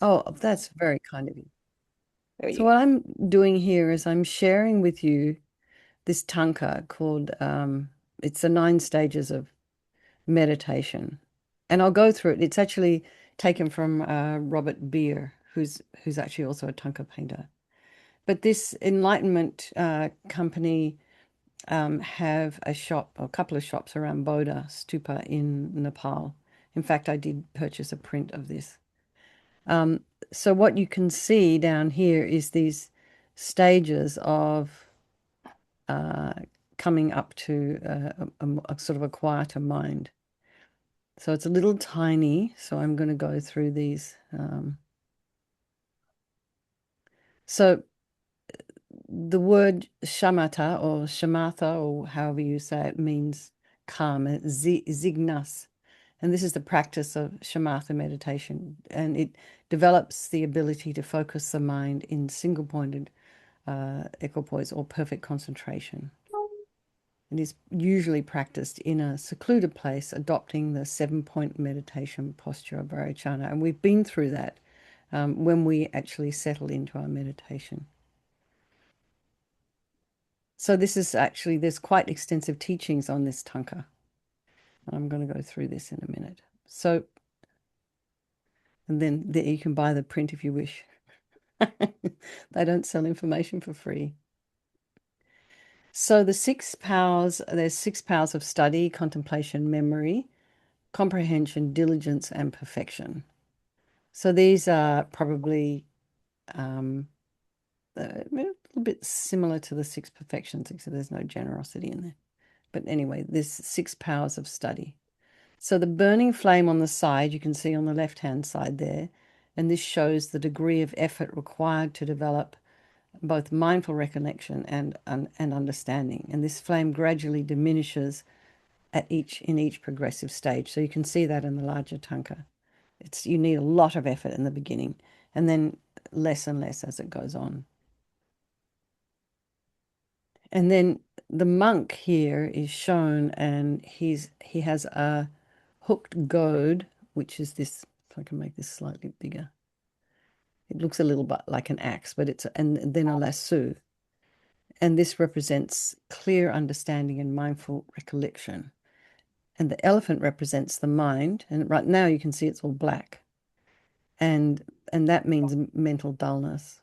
Oh, that's very kind of you. Very So you. what I'm doing here is I'm sharing with you this tanka called it's the 9 stages of meditation. And I'll go through it. It's actually taken from Robert Beer, who's actually also a tanka painter. But this enlightenment company have a shop, or a couple of shops around Bodha Stupa in Nepal. In fact, I did purchase a print of this. Um, so what you can see down here is these stages of uh, coming up to a sort of a quieter mind. So it's a little tiny, so I'm going to go through these. So the word shamatha or shamatha, or however you say it, means calm, zignas. And this is the practice of shamatha meditation. And it develops the ability to focus the mind in single-pointed equipoise or perfect concentration. It is usually practiced in a secluded place, adopting the 7 point meditation posture of Varachana. And we've been through that when we actually settle into our meditation. So this is actually, there's quite extensive teachings on this tanka. And I'm going to go through this in a minute. So, and then you can buy the print if you wish. They don't sell information for free. So the six powers, there's 6 powers of study, contemplation, memory, comprehension, diligence, and perfection. So these are probably a little bit similar to the six perfections, except there's no generosity in there. But anyway, there's 6 powers of study. So the burning flame on the side, you can see on the left-hand side there, and this shows the degree of effort required to develop both mindful recollection and understanding. And this flame gradually diminishes in each progressive stage. So you can see that in the larger tanka. It's you need a lot of effort in the beginning, and then less and less as it goes on. And then the monk here is shown, and he has a hooked gourd, which is this. If I can make this slightly bigger, it looks a little bit like an axe, but and then a lasso, and this represents clear understanding and mindful recollection. And the elephant represents the mind, and right now you can see it's all black, and that means mental dullness.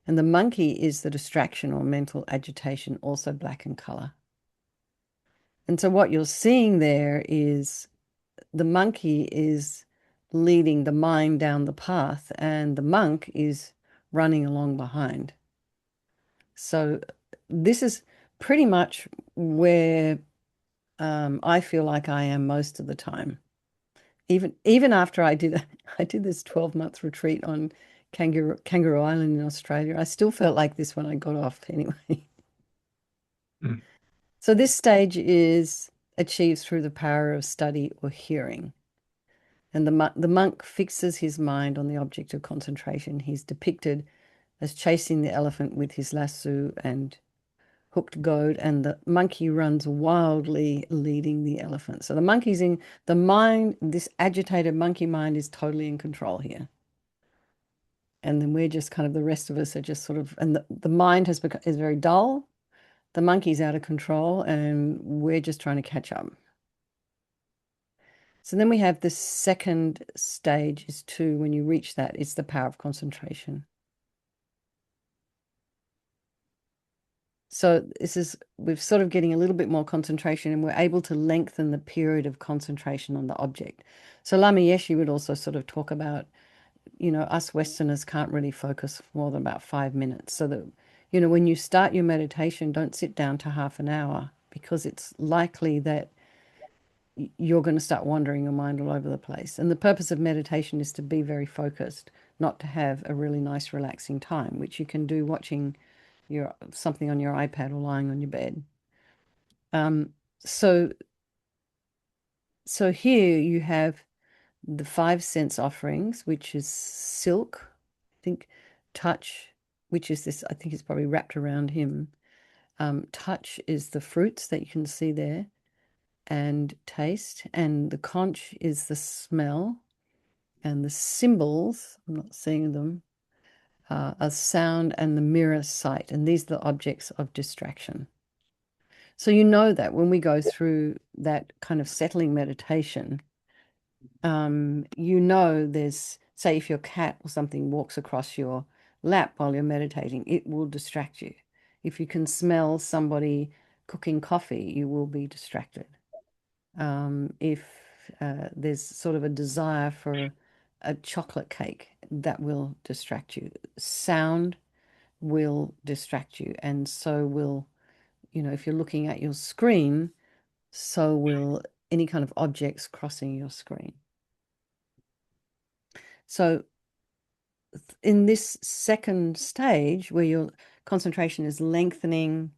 And the monkey is the distraction or mental agitation, also black in color. And so what you're seeing there is the monkey is leading the mind down the path, and the monk is running along behind. So this is pretty much where I feel like I am most of the time. Even after I did this 12-month retreat on Kangaroo Island in Australia, I still felt like this when I got off anyway. Mm. So this stage is achieved through the power of study or hearing. And the monk fixes his mind on the object of concentration. He's depicted as chasing the elephant with his lasso and hooked goad, and the monkey runs wildly, leading the elephant. So the monkey's in the mind, this agitated monkey mind is totally in control here. And then we're just kind of the rest of us are just sort of, and the mind is very dull. The monkey's out of control, and we're just trying to catch up. So then we have the second stage is two. When you reach that, it's the power of concentration. So this is, we're sort of getting a little bit more concentration, and we're able to lengthen the period of concentration on the object. So Lama Yeshe would also sort of talk about, us Westerners can't really focus for more than about 5 minutes. So that, when you start your meditation, don't sit down to half an hour, because it's likely that you're going to start wandering your mind all over the place. And the purpose of meditation is to be very focused, not to have a really nice, relaxing time, which you can do watching something on your iPad or lying on your bed. Um, so so here you have the 5 sense offerings, which is silk, I think, touch, which is this, I think it's probably wrapped around him. Touch is the fruits that you can see there, and taste, and the conch is the smell, And the symbols, I'm not seeing them, are sound and the mirror sight. And these are the objects of distraction. So you know that when we go through that kind of settling meditation, you know there's, say, if your cat or something walks across your lap while you're meditating, it will distract you. If you can smell somebody cooking coffee, you will be distracted. If there's sort of a desire for a chocolate cake, that will distract you. Sound will distract you, and so will, if you're looking at your screen, so will any kind of objects crossing your screen. So in this second stage where your concentration is lengthening,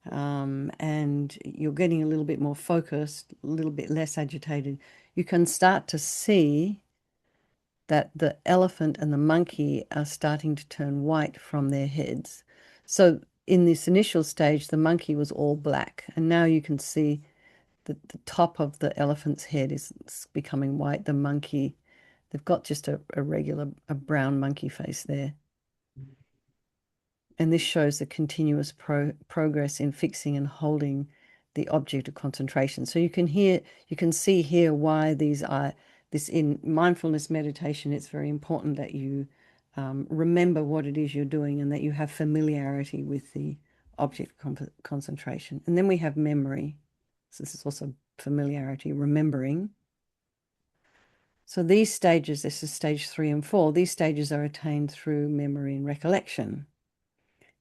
and you're getting a little bit more focused, a little bit less agitated, you can start to see that the elephant and the monkey are starting to turn white from their heads. So in this initial stage, the monkey was all black, and now you can see that the top of the elephant's head is becoming white. The monkey, they've got just a regular, a brown monkey face there. And this shows the continuous progress in fixing and holding the object of concentration. So you can see here why these are, this in mindfulness meditation, it's very important that you remember what it is you're doing and that you have familiarity with the object of concentration. And then we have memory. So this is also familiarity, remembering. So these stages, this is stage 3 and 4, these stages are attained through memory and recollection.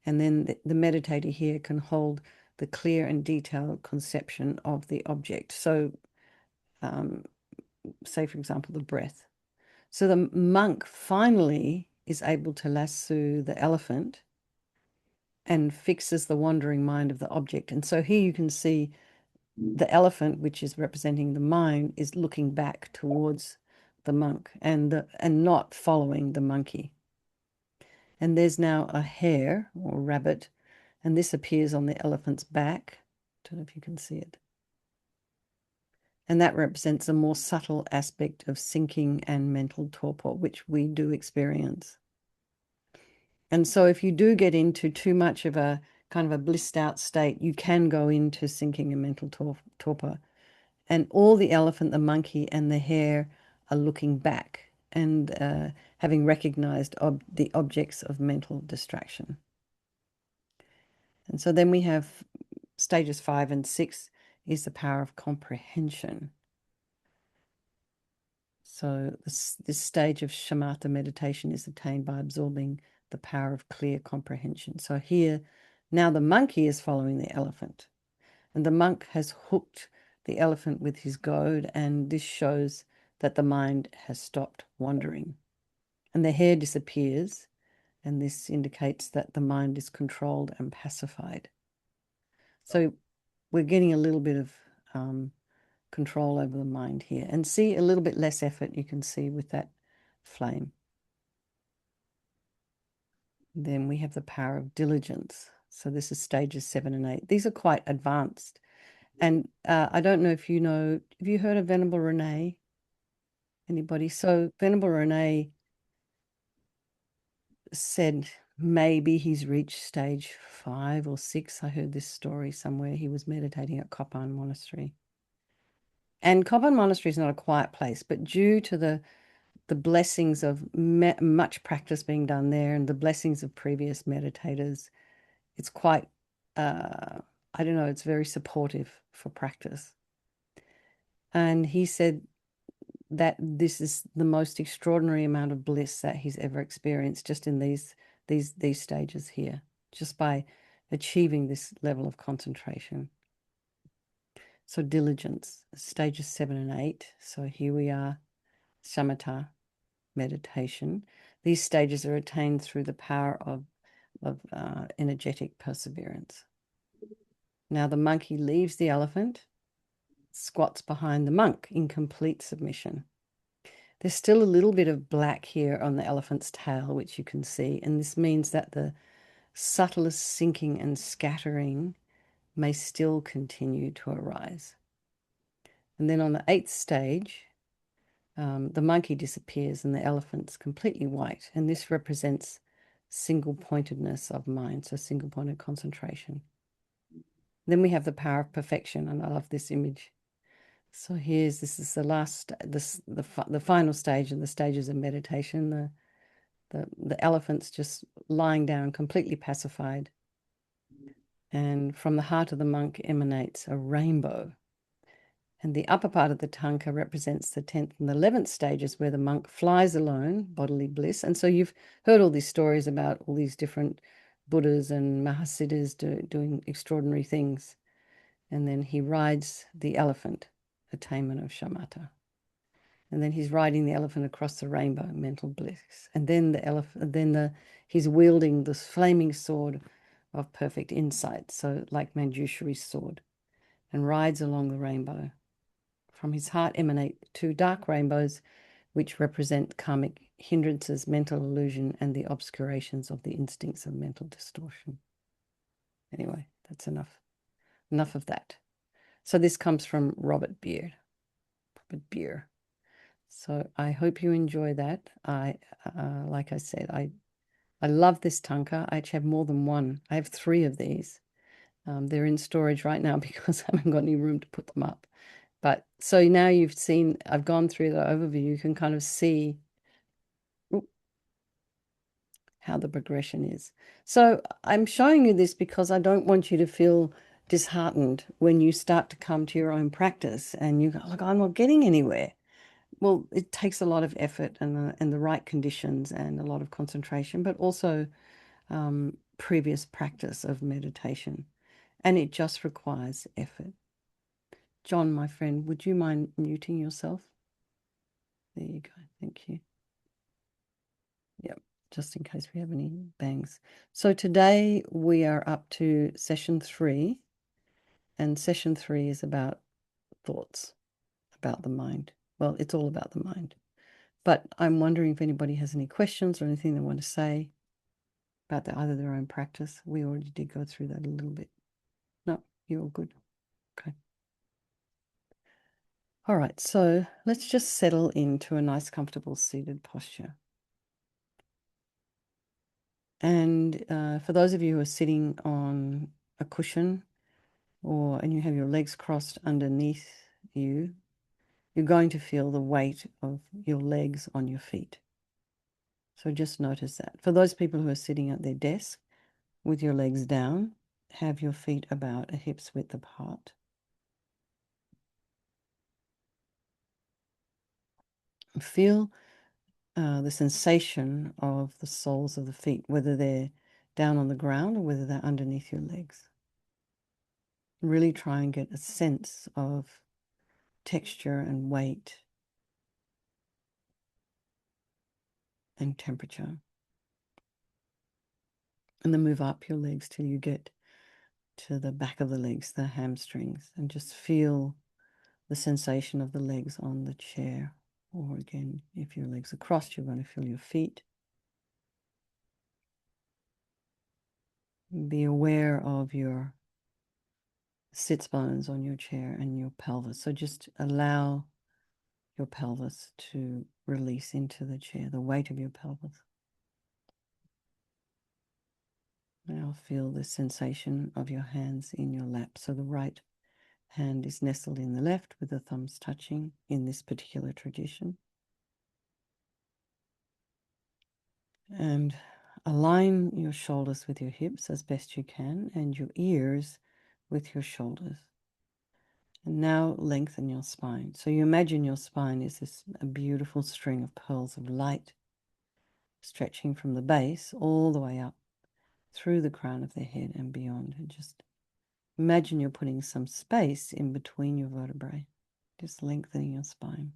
And then the meditator here can hold the clear and detailed conception of the object. So, say, for example, the breath. So the monk finally is able to lasso the elephant and fixes the wandering mind of the object. And so here you can see the elephant, which is representing the mind, is looking back towards the monk and not following the monkey. And there's now a hare or rabbit, and this appears on the elephant's back. Don't know if you can see it. And that represents a more subtle aspect of sinking and mental torpor, which we do experience. And so if you do get into too much of a kind of a blissed out state, you can go into sinking and mental torpor. And all the elephant, the monkey, and the hare are looking back and having recognized the objects of mental distraction. And so then we have stages 5 and 6 is the power of comprehension. So this stage of shamatha meditation is attained by absorbing the power of clear comprehension. So here, now the monkey is following the elephant, and the monk has hooked the elephant with his goad, and this shows that the mind has stopped wandering. And the hare disappears, and this indicates that the mind is controlled and pacified. So we're getting a little bit of control over the mind here, and see a little bit less effort you can see with that flame. Then we have the power of diligence. So this is stages 7 and 8. These are quite advanced. And I don't know if you know, have you heard of Venerable Renee? Anybody? So Venerable Renee said maybe he's reached stage 5 or 6. I heard this story somewhere. He was meditating at Kopan Monastery. And Kopan Monastery is not a quiet place, but due to the blessings of much practice being done there and the blessings of previous meditators, it's quite, I don't know, it's very supportive for practice. And he said that this is the most extraordinary amount of bliss that he's ever experienced just in these stages here, just by achieving this level of concentration. So diligence, stages 7 and 8. So here we are, shamatha meditation. These stages are attained through the power of energetic perseverance. Now the monkey leaves the elephant, squats behind the monk in complete submission. There's still a little bit of black here on the elephant's tail, which you can see, and this means that the subtlest sinking and scattering may still continue to arise. And then on the 8th stage, the monkey disappears and the elephant's completely white. And this represents single pointedness of mind, so single pointed concentration. Then we have the power of perfection, and I love this image. So this is the last, the final stage of the stages of meditation. The elephant's just lying down, completely pacified. And from the heart of the monk emanates a rainbow. And the upper part of the tanka represents the 10th and 11th stages where the monk flies alone, bodily bliss. And so you've heard all these stories about all these different Buddhas and Mahasiddhas doing extraordinary things. And then he rides the elephant, attainment of shamatha. And then he's riding the elephant across the rainbow, mental bliss. And then he's wielding this flaming sword of perfect insight, so like Manjushri's sword, and rides along the rainbow. From his heart emanate two dark rainbows, which represent karmic hindrances, mental illusion, and the obscurations of the instincts of mental distortion. Anyway, that's enough. Enough of that. So this comes from Robert Beard. Robert Beer. So I hope you enjoy that. Like I said, I love this tanka. I actually have more than one. I have 3 of these. They're in storage right now because I haven't got any room to put them up. But so now you've seen, I've gone through the overview. You can kind of see how the progression is. So I'm showing you this because I don't want you to feel disheartened when you start to come to your own practice and you go, look, I'm not getting anywhere. Well, it takes a lot of effort and the right conditions and a lot of concentration, but also previous practice of meditation. And it just requires effort. John, my friend, would you mind muting yourself? There you go. Thank you. Yep, just in case we have any bangs. So today we are up to session 3, and session 3 is about thoughts, about the mind. Well, it's all about the mind. But I'm wondering if anybody has any questions or anything they want to say about either their own practice. We already did go through that a little bit. No, you're all good. Okay. All right, so let's just settle into a nice, comfortable seated posture. And for those of you who are sitting on a cushion and you have your legs crossed underneath you, you're going to feel the weight of your legs on your feet. So just notice that. For those people who are sitting at their desk with your legs down, have your feet about a hip's width apart. Feel the sensation of the soles of the feet, whether they're down on the ground or whether they're underneath your legs. Really try and get a sense of texture and weight and temperature. And then move up your legs till you get to the back of the legs, the hamstrings, and just feel the sensation of the legs on the chair. Or again, if your legs are crossed, you're going to feel your feet. Be aware of your sits bones on your chair and your pelvis. So just allow your pelvis to release into the chair, the weight of your pelvis. Now feel the sensation of your hands in your lap. So the right hand is nestled in the left with the thumbs touching in this particular tradition. And align your shoulders with your hips as best you can and your ears with your shoulders. And now lengthen your spine. So you imagine your spine is a beautiful string of pearls of light stretching from the base all the way up through the crown of the head and beyond. And just imagine you're putting some space in between your vertebrae, just lengthening your spine.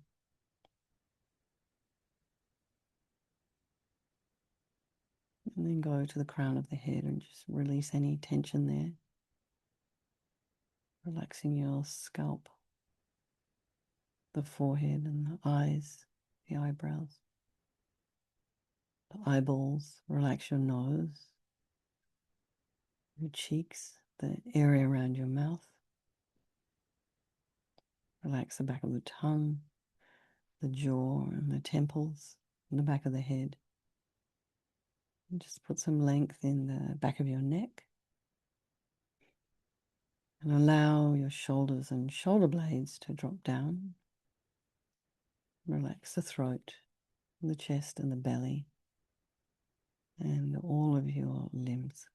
And then go to the crown of the head and just release any tension there. Relaxing your scalp, the forehead and the eyes, the eyebrows, the eyeballs. Relax your nose, your cheeks, the area around your mouth. Relax the back of the tongue, the jaw and the temples and the back of the head. And just put some length in the back of your neck. And allow your shoulders and shoulder blades to drop down. Relax the throat, the chest and the belly, and all of your limbs.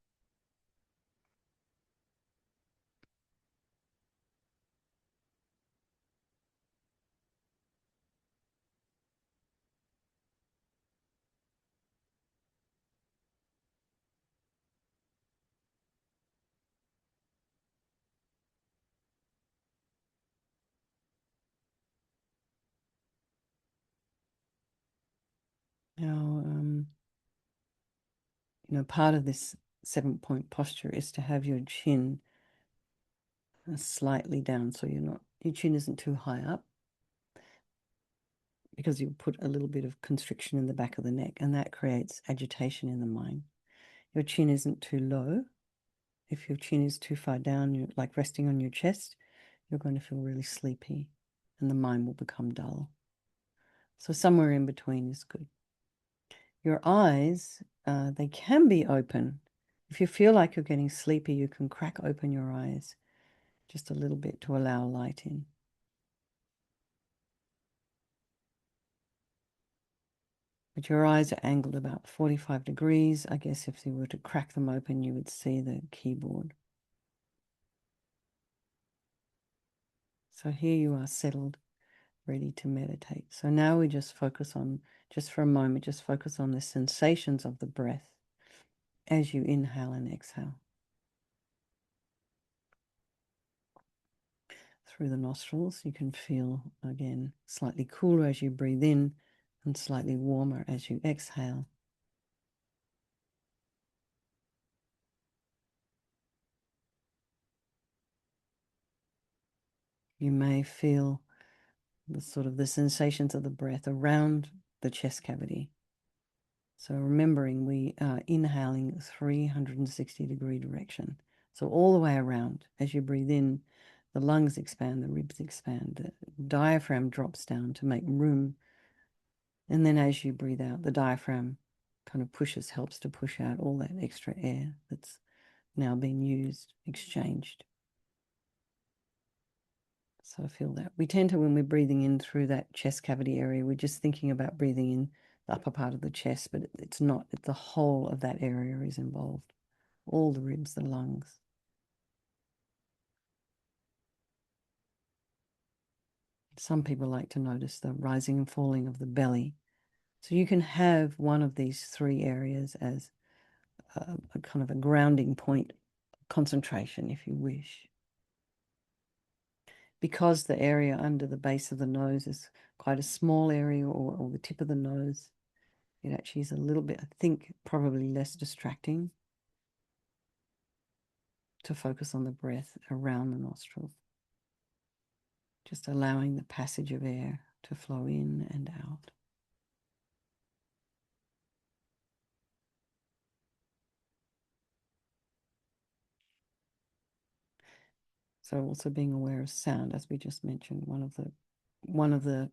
Now, part of this 7-point posture is to have your chin slightly down, so your chin isn't too high up, because you put a little bit of constriction in the back of the neck, and that creates agitation in the mind. Your chin isn't too low. If your chin is too far down, you're like resting on your chest, you're going to feel really sleepy, and the mind will become dull. So somewhere in between is good. Your eyes, they can be open. If you feel like you're getting sleepy, you can crack open your eyes just a little bit to allow light in. But your eyes are angled about 45 degrees. I guess if you were to crack them open, you would see the keyboard. So here you are settled, ready to meditate. So now we just focus on, just for a moment, just focus on the sensations of the breath as you inhale and exhale. Through the nostrils, you can feel, again, slightly cooler as you breathe in and slightly warmer as you exhale. You may feel the sensations of the breath around the chest cavity. So remembering we are inhaling 360-degree direction. So all the way around. As you breathe in, the lungs expand, the ribs expand, the diaphragm drops down to make room. And then as you breathe out, the diaphragm kind of helps to push out all that extra air that's now being used, exchanged. So I feel that. We tend to, when we're breathing in through that chest cavity area, we're just thinking about breathing in the upper part of the chest, but it's not. The whole of that area is involved. All the ribs, the lungs. Some people like to notice the rising and falling of the belly. So you can have one of these three areas as a kind of a grounding point, concentration, if you wish. Because the area under the base of the nose is quite a small area, or the tip of the nose, it actually is a little bit, I think, probably less distracting to focus on the breath around the nostrils. Just allowing the passage of air to flow in and out. So also being aware of sound, as we just mentioned, one of the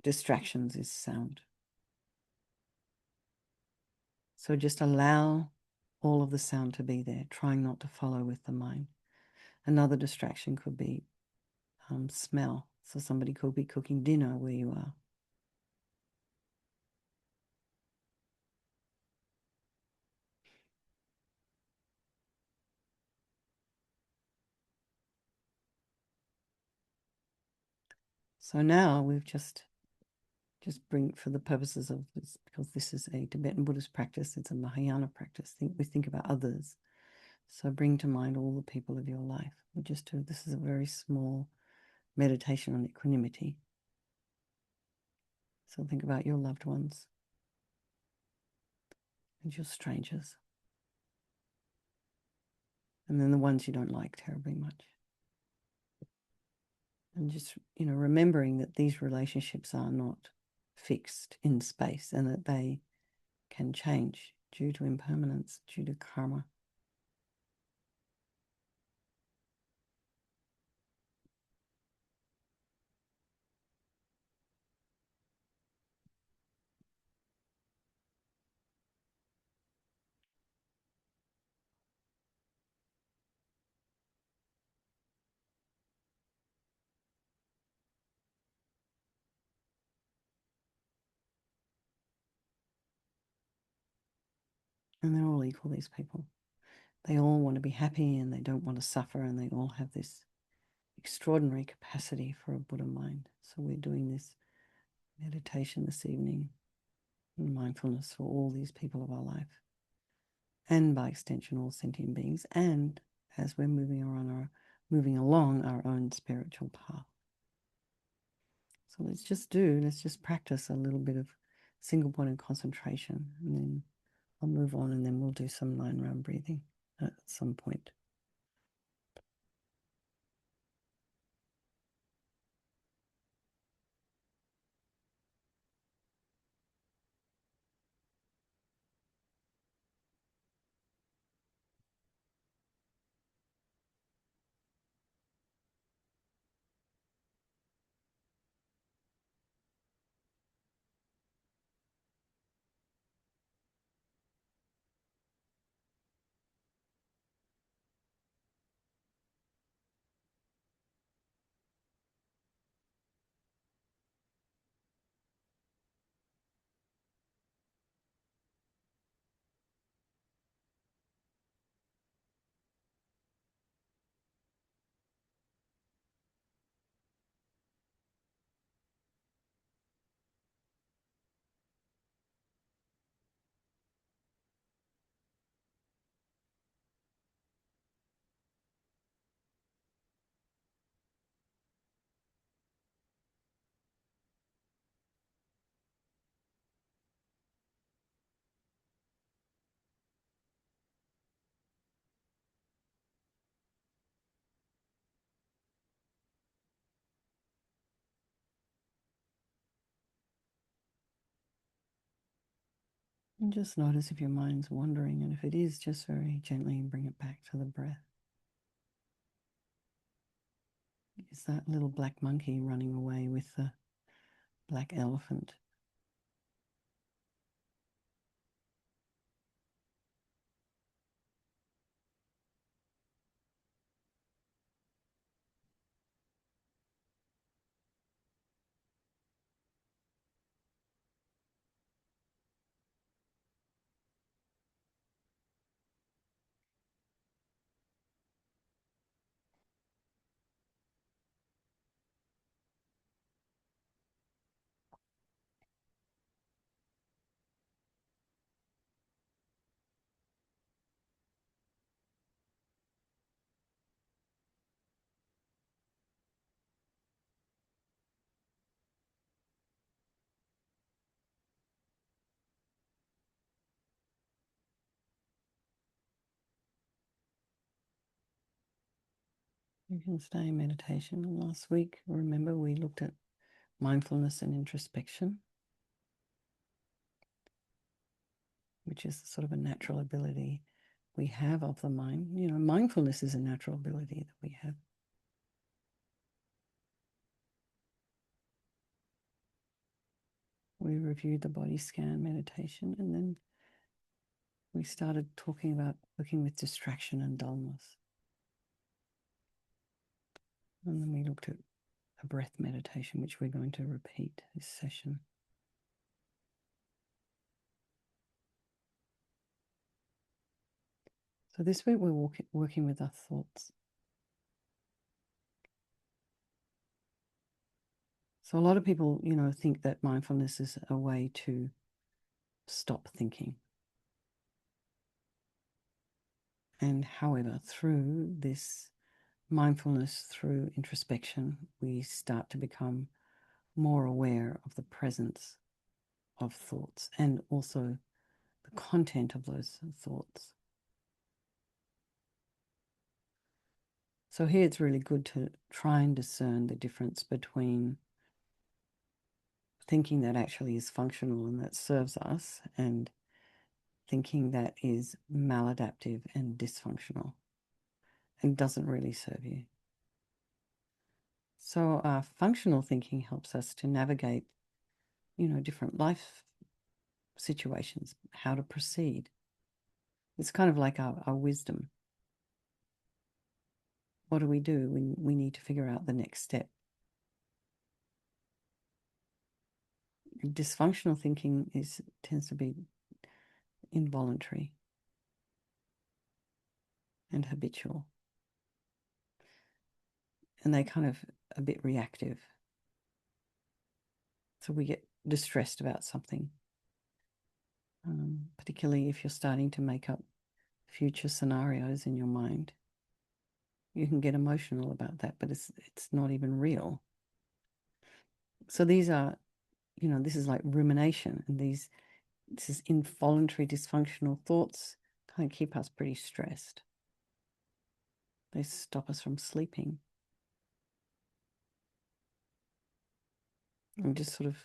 distractions is sound. So just allow all of the sound to be there, trying not to follow with the mind. Another distraction could be smell. So somebody could be cooking dinner where you are. So now we've just bring, for the purposes of this, because this is a Tibetan Buddhist practice, it's a Mahayana practice, we think about others. So bring to mind all the people of your life. This is a very small meditation on equanimity. So think about your loved ones and your strangers. And then the ones you don't like terribly much. And just, remembering that these relationships are not fixed in space, and that they can change due to impermanence, due to karma. And they're all equal, these people. They all want to be happy and they don't want to suffer, and they all have this extraordinary capacity for a Buddha mind. So we're doing this meditation this evening, mindfulness for all these people of our life, and by extension, all sentient beings, and as we're moving along our own spiritual path. So let's just practice a little bit of single point concentration, and then I'll move on, and then we'll do some 9-round breathing at some point. And just notice if your mind's wandering, and if it is, just very gently bring it back to the breath. Is that little black monkey running away with the black elephant? You can stay in meditation. Last week, remember, we looked at mindfulness and introspection, which is sort of a natural ability we have of the mind. You know, mindfulness is a natural ability that we have. We reviewed the body scan meditation, and then we started talking about working with distraction and dullness. And then we looked at a breath meditation, which we're going to repeat this session. So this week we're working with our thoughts. So a lot of people, you know, think that mindfulness is a way to stop thinking. And however, through this mindfulness, through introspection, we start to become more aware of the presence of thoughts and also the content of those thoughts. So here it's really good to try and discern the difference between thinking that actually is functional and that serves us, and thinking that is maladaptive and dysfunctional and doesn't really serve you. So functional thinking helps us to navigate, you know, different life situations, how to proceed. It's kind of like our wisdom. What do we do when we need to figure out the next step? Dysfunctional thinking tends to be involuntary. and habitual. And they kind of a bit reactive. So we get distressed about something, particularly if you're starting to make up future scenarios in your mind. You can get emotional about that, but it's not even real. So these are, this is like rumination, and this is involuntary dysfunctional thoughts kind of keep us pretty stressed. They stop us from sleeping. And just sort of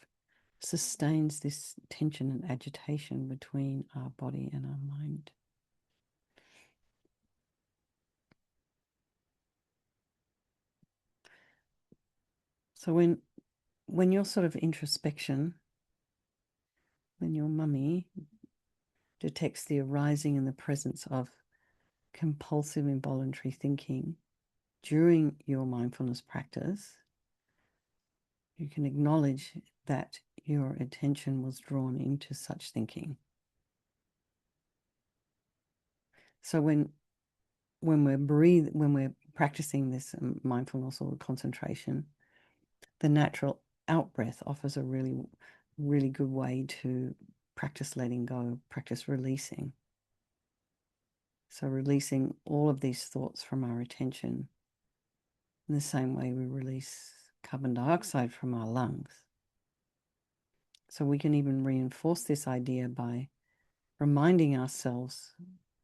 sustains this tension and agitation between our body and our mind. So when your sort of introspection, when your mummy detects the arising in the presence of compulsive involuntary thinking during your mindfulness practice, you can acknowledge that your attention was drawn into such thinking. So when we're practicing this mindfulness or concentration, the natural out breath offers a really, really good way to practice letting go, practice releasing. So releasing all of these thoughts from our attention in the same way we release carbon dioxide from our lungs. So we can even reinforce this idea by reminding ourselves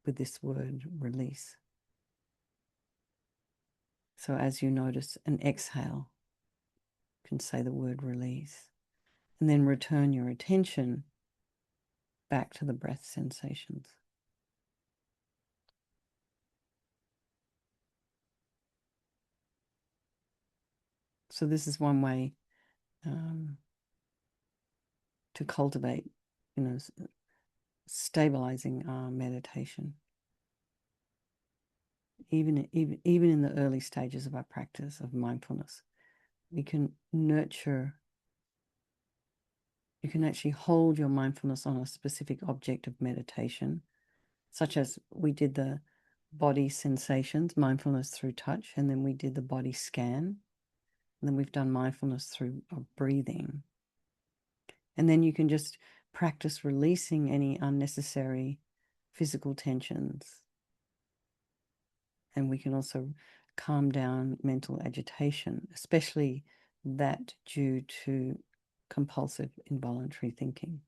with this word release. So as you notice an exhale, you can say the word release, and then return your attention back to the breath sensations. So this is one way to cultivate, stabilizing our meditation. Even in the early stages of our practice of mindfulness, we can nurture. You can actually hold your mindfulness on a specific object of meditation, such as we did the body sensations, mindfulness through touch, and then we did the body scan, and then we've done mindfulness through breathing. And then you can just practice releasing any unnecessary physical tensions. And we can also calm down mental agitation, especially that due to compulsive involuntary thinking.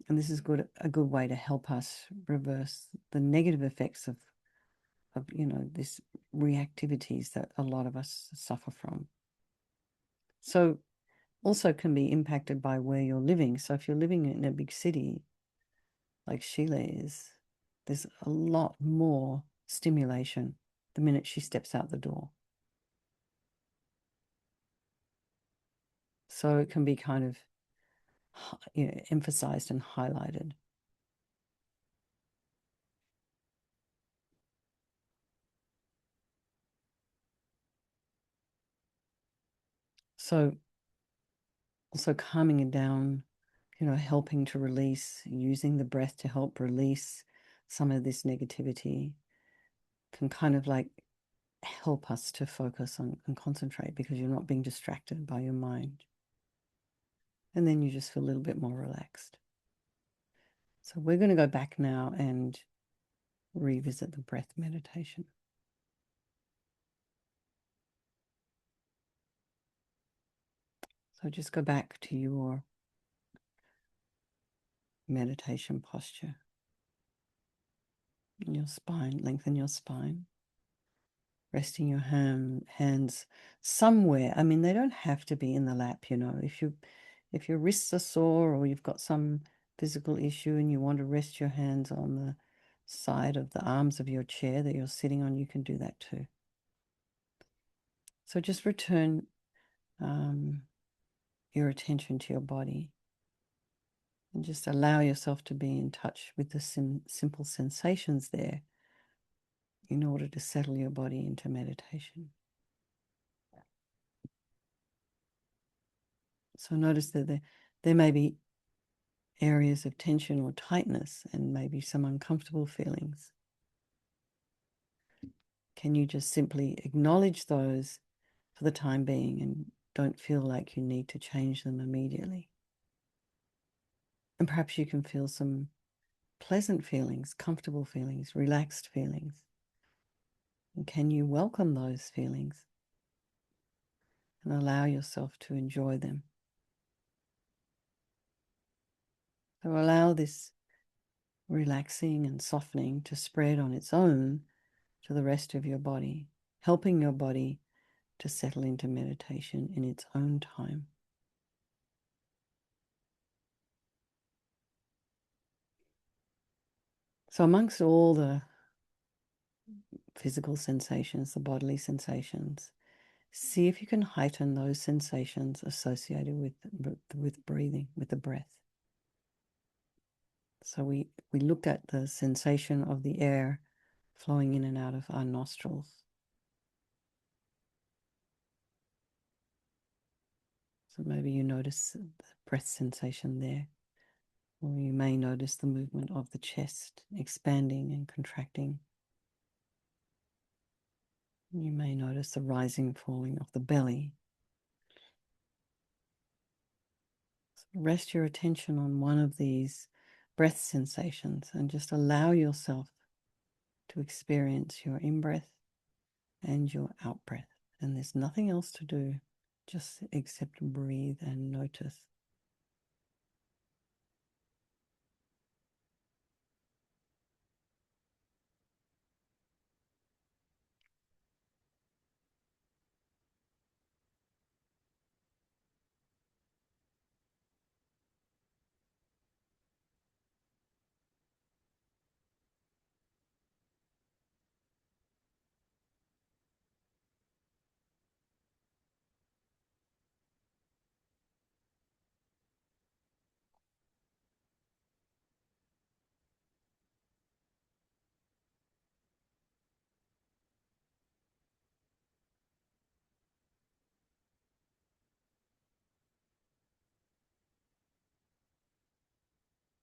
And this is a good way to help us reverse the negative effects of this reactivities that a lot of us suffer from. So also can be impacted by where you're living. So if you're living in a big city like Sheila is, there's a lot more stimulation the minute she steps out the door. So it can be kind of emphasized and highlighted. So also calming it down, helping to release, using the breath to help release some of this negativity can kind of like help us to focus on and concentrate because you're not being distracted by your mind. And then you just feel a little bit more relaxed. So we're going to go back now and revisit the breath meditation. So just go back to your meditation posture. Your spine, lengthen your spine. Resting your hands somewhere. I mean, they don't have to be in the lap, If your wrists are sore or you've got some physical issue and you want to rest your hands on the side of the arms of your chair that you're sitting on, you can do that too. So just return your attention to your body and just allow yourself to be in touch with the simple sensations there in order to settle your body into meditation. So notice that there may be areas of tension or tightness and maybe some uncomfortable feelings. Can you just simply acknowledge those for the time being and don't feel like you need to change them immediately? And perhaps you can feel some pleasant feelings, comfortable feelings, relaxed feelings. And can you welcome those feelings and allow yourself to enjoy them? So allow this relaxing and softening to spread on its own to the rest of your body, helping your body to settle into meditation in its own time. So amongst all the physical sensations, the bodily sensations, see if you can heighten those sensations associated with breathing, with the breath. So we looked at the sensation of the air flowing in and out of our nostrils. So maybe you notice the breath sensation there, or you may notice the movement of the chest expanding and contracting. You may notice the rising and falling of the belly. So rest your attention on one of these breath sensations and just allow yourself to experience your in-breath and your out-breath. And there's nothing else to do, just except breathe and notice.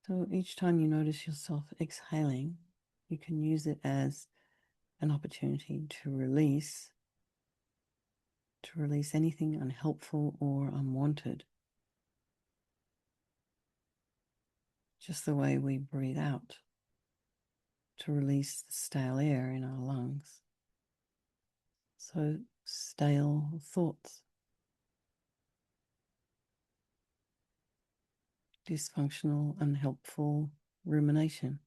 So each time you notice yourself exhaling, you can use it as an opportunity to release anything unhelpful or unwanted. Just the way we breathe out, to release the stale air in our lungs. So stale thoughts, dysfunctional, unhelpful rumination.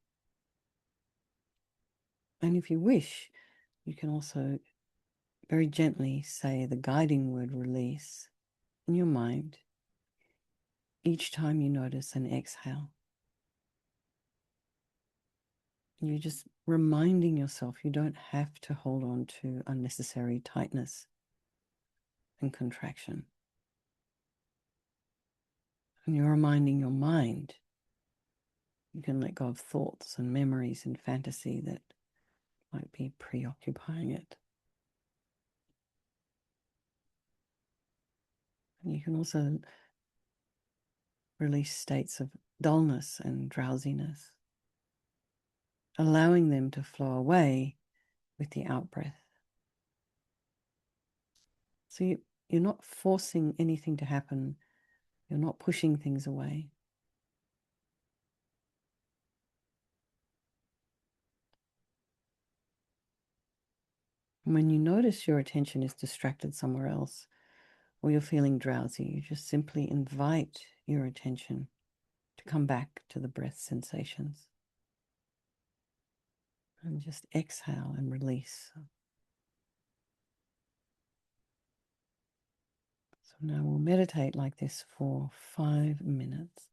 And if you wish, you can also very gently say the guiding word release in your mind each time you notice an exhale. You're just reminding yourself you don't have to hold on to unnecessary tightness and contraction. And you're reminding your mind you can let go of thoughts and memories and fantasy that might be preoccupying it. And you can also release states of dullness and drowsiness, allowing them to flow away with the out-breath. So you're not forcing anything to happen. You're not pushing things away. And when you notice your attention is distracted somewhere else, or you're feeling drowsy, you just simply invite your attention to come back to the breath sensations. And just exhale and release. So now we'll meditate like this for 5 minutes.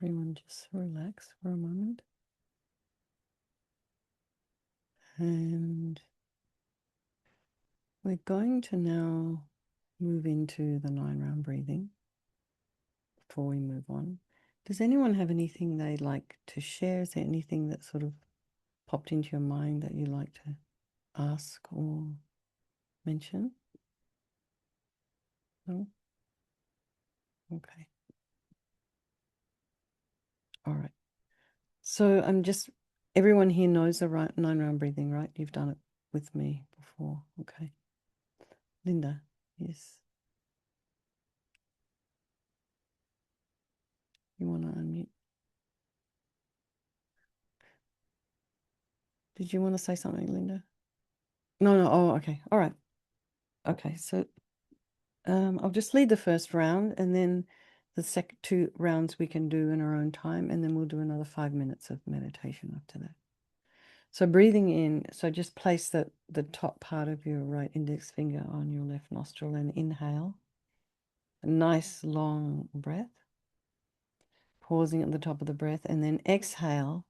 Everyone just relax for a moment. And we're going to now move into the 9-round breathing before we move on. Does anyone have anything they'd like to share? Is there anything that sort of popped into your mind that you'd like to ask or mention? No? Okay. All right. So everyone here knows the 9-round breathing, right? You've done it with me before. Okay. Linda, yes. You want to unmute? Did you want to say something, Linda? No, no. Oh, okay. All right. Okay. So I'll just lead the first round, and then the second 2 rounds we can do in our own time, and then we'll do another 5 minutes of meditation after that. So breathing in, so just place the top part of your right index finger on your left nostril and inhale. A nice long breath, pausing at the top of the breath, and then exhale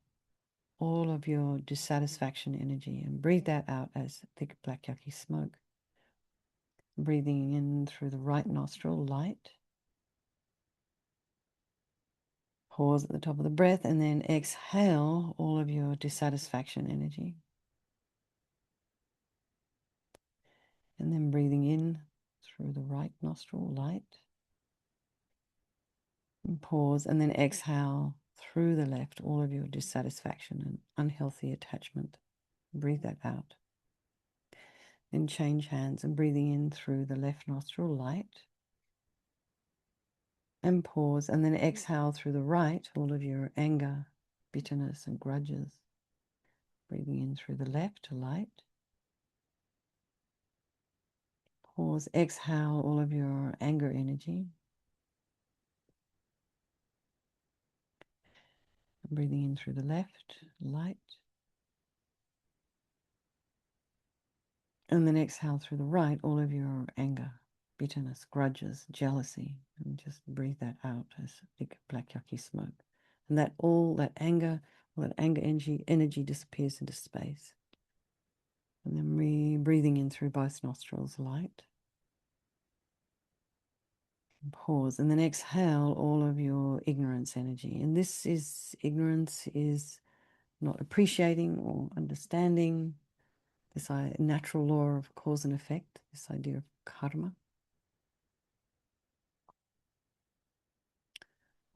all of your dissatisfaction energy and breathe that out as thick black yucky smoke. Breathing in through the right nostril, light. Pause at the top of the breath and then exhale all of your dissatisfaction energy. And then breathing in through the right nostril, light. And pause and then exhale through the left all of your dissatisfaction and unhealthy attachment. Breathe that out. Then change hands and breathing in through the left nostril, light. And pause and then exhale through the right all of your anger, bitterness, and grudges. Breathing in through the left, light. Pause, exhale all of your anger energy. Breathing in through the left, light. And then exhale through the right all of your anger, bitterness, grudges, jealousy. And just breathe that out as big black yucky smoke. And all that anger energy disappears into space. And then breathing in through both nostrils, light. And pause. And then exhale all of your ignorance energy. And ignorance is not appreciating or understanding this natural law of cause and effect, this idea of karma,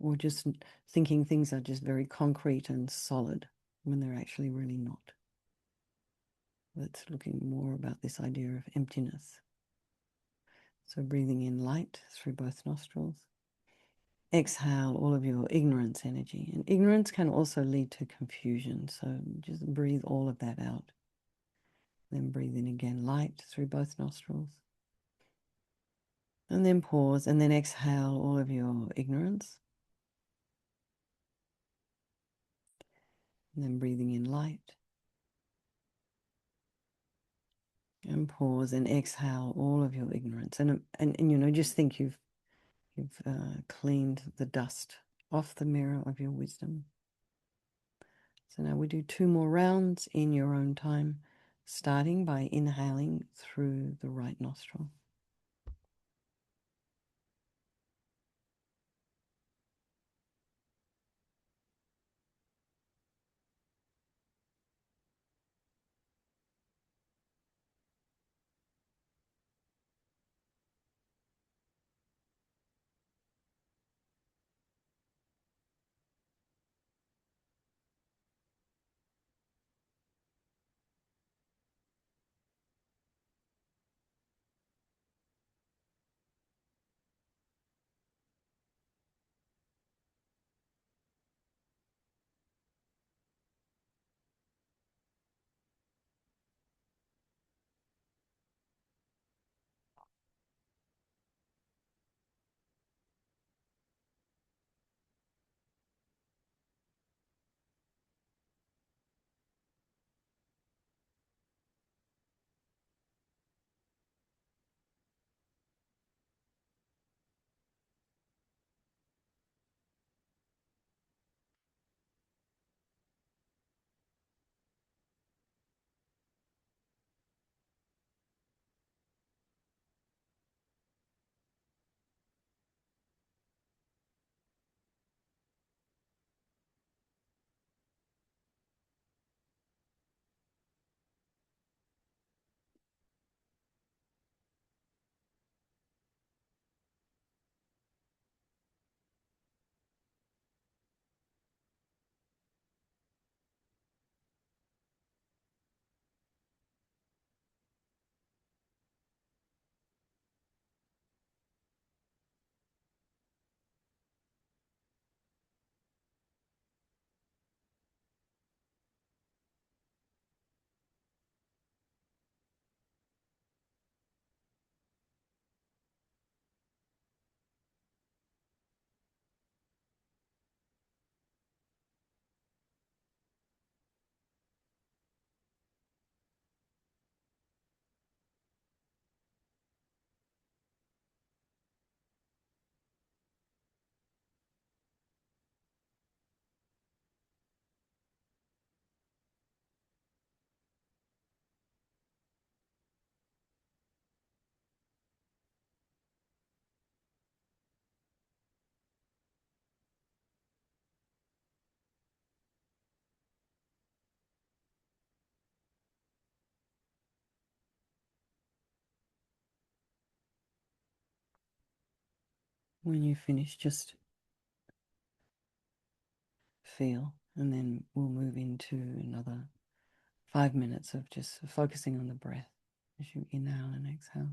or just thinking things are just very concrete and solid when they're actually really not. That's looking more about this idea of emptiness. So breathing in light through both nostrils. Exhale all of your ignorance energy. And ignorance can also lead to confusion. So just breathe all of that out. Then breathe in again, light through both nostrils. And then pause and then exhale all of your ignorance. And then breathing in light. And pause and exhale all of your ignorance. And just think you've cleaned the dust off the mirror of your wisdom. So now we do 2 more rounds in your own time, starting by inhaling through the right nostril. When you finish, just feel, and then we'll move into another 5 minutes of just focusing on the breath as you inhale and exhale.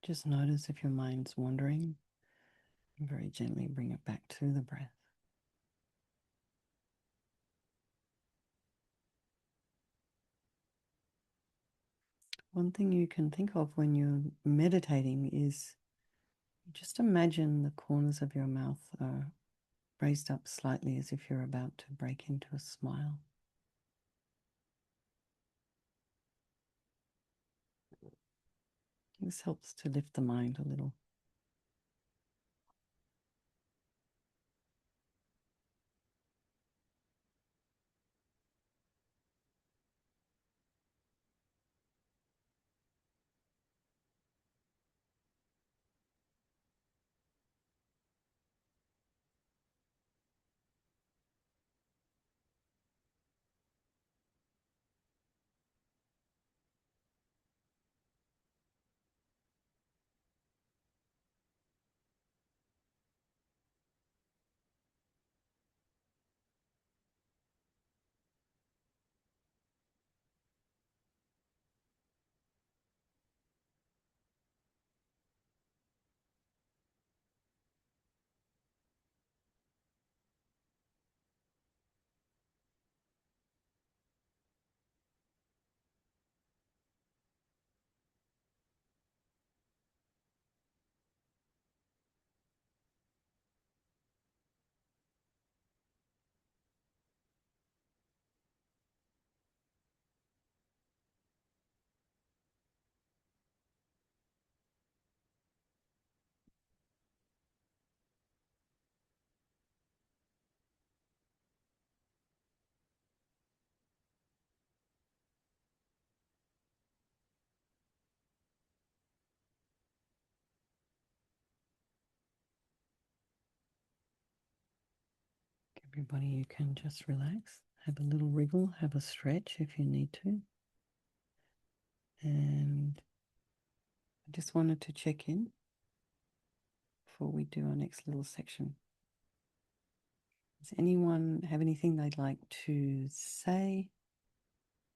Just notice if your mind's wandering, and very gently bring it back to the breath. One thing you can think of when you're meditating is just imagine the corners of your mouth are raised up slightly as if you're about to break into a smile. This helps to lift the mind a little. Everybody, you can just relax, have a little wriggle, have a stretch if you need to. And I just wanted to check in before we do our next little section. Does anyone have anything they'd like to say,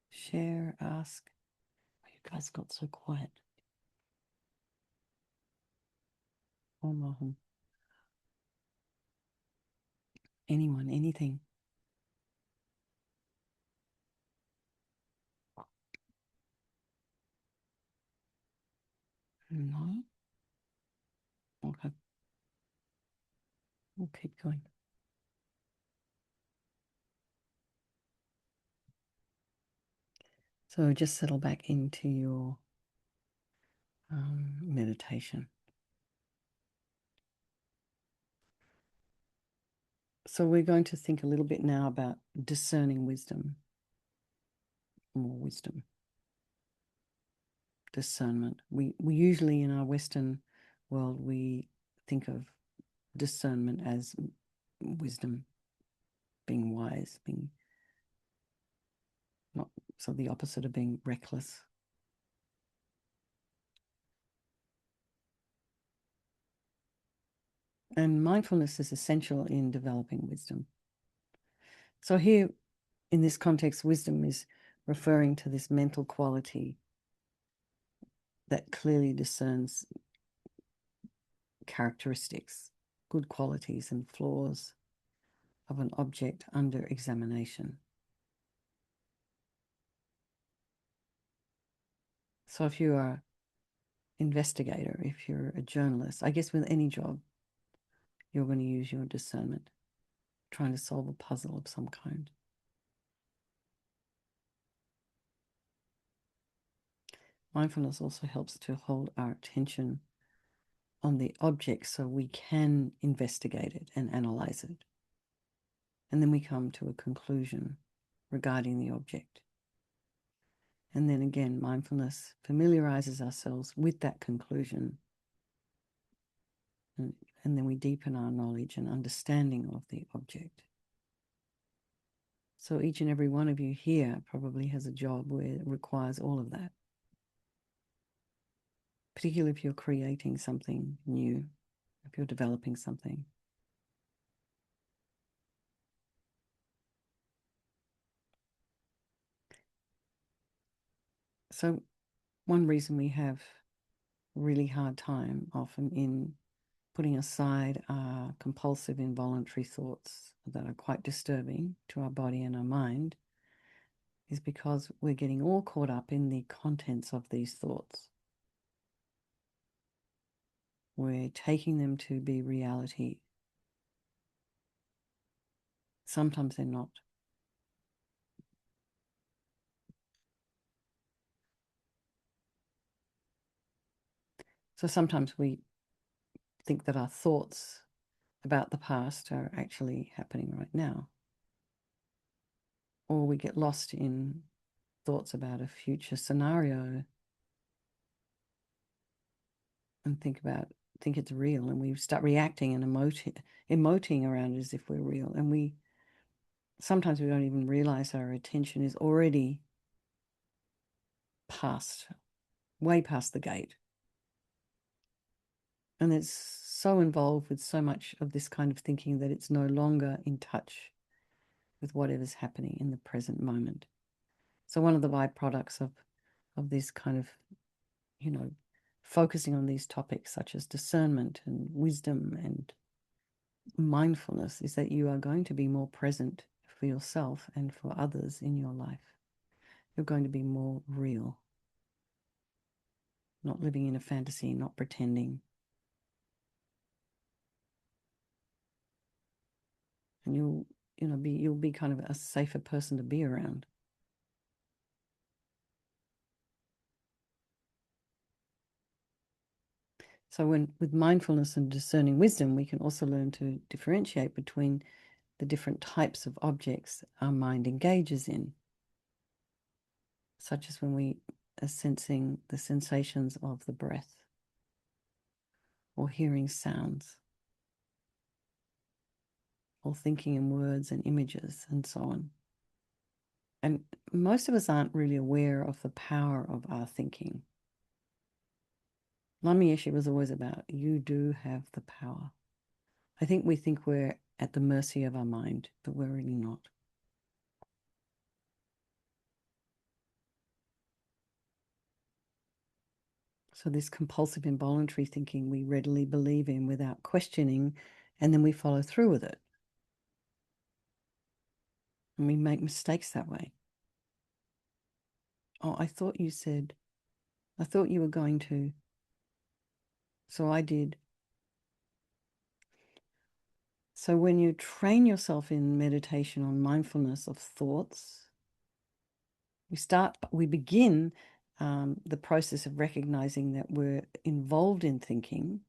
share, ask? Oh, you guys got so quiet. Oh, Maham. Anyone, anything? No? Okay. We'll keep going. So just settle back into your meditation. So we're going to think a little bit now about discerning wisdom, more wisdom, discernment. We usually in our Western world, we think of discernment as wisdom, being wise, being not, so the opposite of being reckless. And mindfulness is essential in developing wisdom. So here, in this context, wisdom is referring to this mental quality that clearly discerns characteristics, good qualities and flaws of an object under examination. So if you are an investigator, if you're a journalist, I guess with any job, you're going to use your discernment, trying to solve a puzzle of some kind. Mindfulness also helps to hold our attention on the object so we can investigate it and analyze it. And then we come to a conclusion regarding the object. And then again, mindfulness familiarizes ourselves with that conclusion. And then we deepen our knowledge and understanding of the object. So each and every one of you here probably has a job where it requires all of that. Particularly if you're creating something new, if you're developing something. So one reason we have a really hard time often in putting aside our compulsive involuntary thoughts that are quite disturbing to our body and our mind is because we're getting all caught up in the contents of these thoughts. We're taking them to be reality. Sometimes they're not. So sometimes we think that our thoughts about the past are actually happening right now. Or we get lost in thoughts about a future scenario and think it's real, and we start reacting and emoting around it as if we're real. And we sometimes we don't even realize our attention is already way past the gate. And it's so involved with so much of this kind of thinking that it's no longer in touch with whatever's happening in the present moment. So one of the byproducts of this kind of, focusing on these topics such as discernment and wisdom and mindfulness is that you are going to be more present for yourself and for others in your life. You're going to be more real, not living in a fantasy, not pretending. And you'll be kind of a safer person to be around. So with mindfulness and discerning wisdom, we can also learn to differentiate between the different types of objects our mind engages in, such as when we are sensing the sensations of the breath or hearing sounds or thinking in words and images and so on. And most of us aren't really aware of the power of our thinking. Lamy was always about you do have the power. I think we're at the mercy of our mind, but we're really not. So this compulsive involuntary thinking we readily believe in without questioning, and then we follow through with it. And we make mistakes that way. Oh, I thought you were going to. So I did. So when you train yourself in meditation on mindfulness of thoughts, we begin the process of recognizing that we're involved in thinking.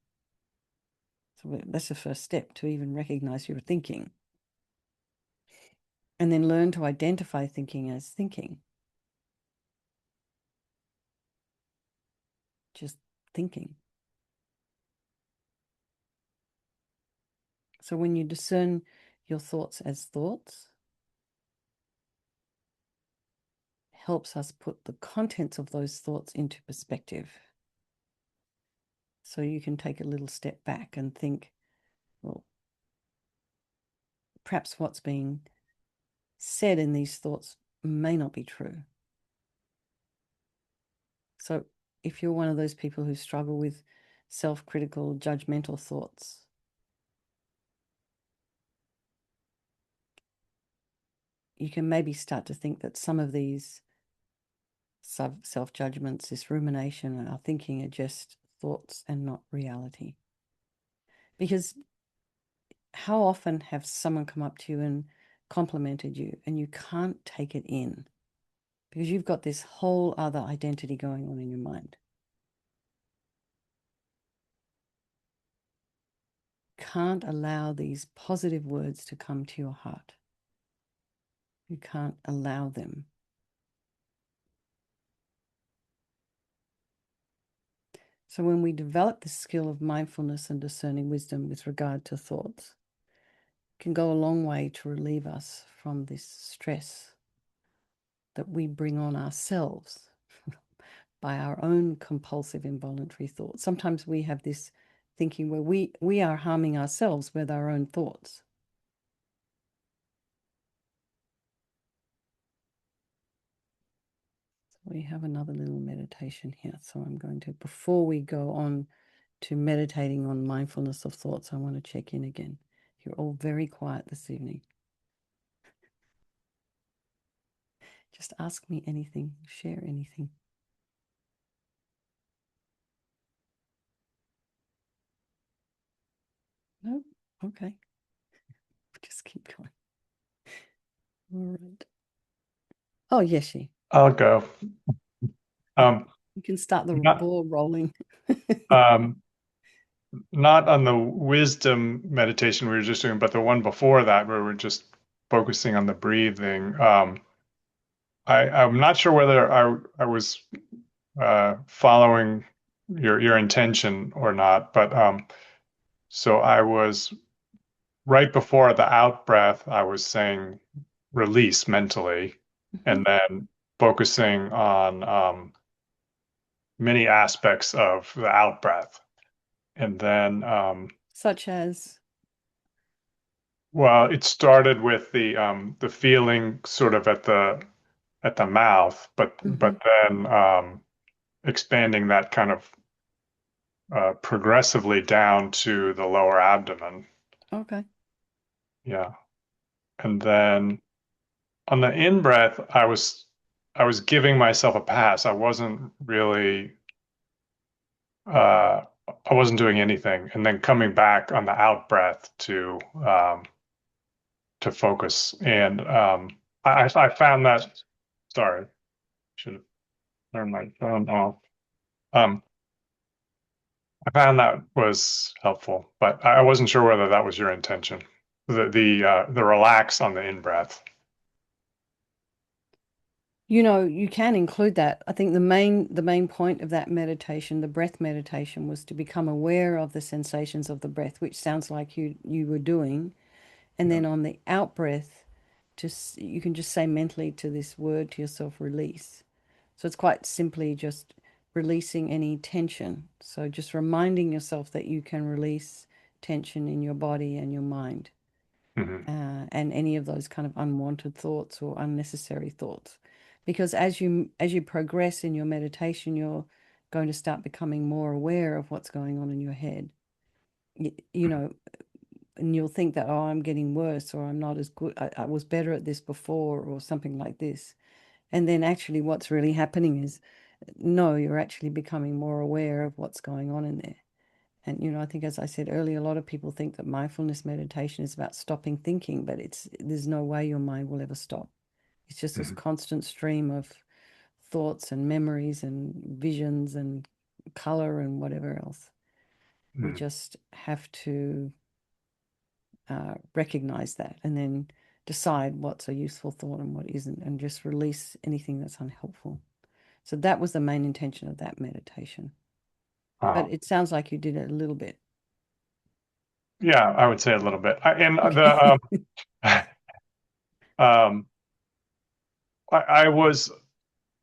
So that's the first step, to even recognize you're thinking. And then learn to identify thinking as thinking. Just thinking. So when you discern your thoughts as thoughts, helps us put the contents of those thoughts into perspective. So you can take a little step back and think, well, perhaps what's being said in these thoughts may not be true. So if you're one of those people who struggle with self-critical, judgmental thoughts, you can maybe start to think that some of these self-judgments, this rumination, our thinking are just thoughts and not reality. Because how often have someone come up to you and complimented you and you can't take it in because you've got this whole other identity going on in your mind? Can't allow these positive words to come to your heart. You can't allow them. So when we develop the skill of mindfulness and discerning wisdom with regard to thoughts, it can go a long way to relieve us from this stress that we bring on ourselves by our own compulsive involuntary thoughts. Sometimes we have this thinking where we are harming ourselves with our own thoughts. So we have another little meditation here. So I'm going to, before we go on to meditating on mindfulness of thoughts, I want to check in again. You're all very quiet this evening. Just ask me anything, share anything. No? Okay. Just keep going. All right. Oh, Yeshi. I'll go. Um, You can start the not ball rolling. um, not on the wisdom meditation we were just doing, but the one before that where we're just focusing on the breathing. I'm not sure whether I was following your intention or not, but so I was right before the out breath, I was saying release mentally, Mhm. and then focusing on many aspects of the out breath. And then, Such as, well, it started with the feeling sort of at the mouth, mhm. but then expanding that kind of progressively down to the lower abdomen. Okay. Yeah. And then on the in breath, I was giving myself a pass. I wasn't really uh I wasn't doing anything. And then coming back on the out breath to focus. And I found that, sorry, should have turned my phone off. Um I found that was helpful, but I wasn't sure whether that was your intention. The relax on the in breath. You know, you can include that. I think the main point of that meditation, the breath meditation, was to become aware of the sensations of the breath, which sounds like you were doing. And Yeah. then on the out breath, just you can just say mentally to this word to yourself, release. So it's quite simply just releasing any tension. So just reminding yourself that you can release tension in your body and your mind, Hmm. and any of those kind of unwanted thoughts or unnecessary thoughts. Because as you progress in your meditation, you're going to start becoming more aware of what's going on in your head. You know, and you'll think that, oh, I'm getting worse, or I'm not as good. I was better at this before, or something like this. And then actually what's really happening is, no, you're actually becoming more aware of what's going on in there. And, I think, as I said earlier, a lot of people think that mindfulness meditation is about stopping thinking, but there's no way your mind will ever stop. It's just this Hmm. constant stream of thoughts and memories and visions and color and whatever else. We Hmm. just have to recognize that, and then decide what's a useful thought and what isn't, and just release anything that's unhelpful. So that was the main intention of that meditation. Uh, But it sounds like you did it a little bit. yeah, I would say a little bit. And Okay. um, I, I was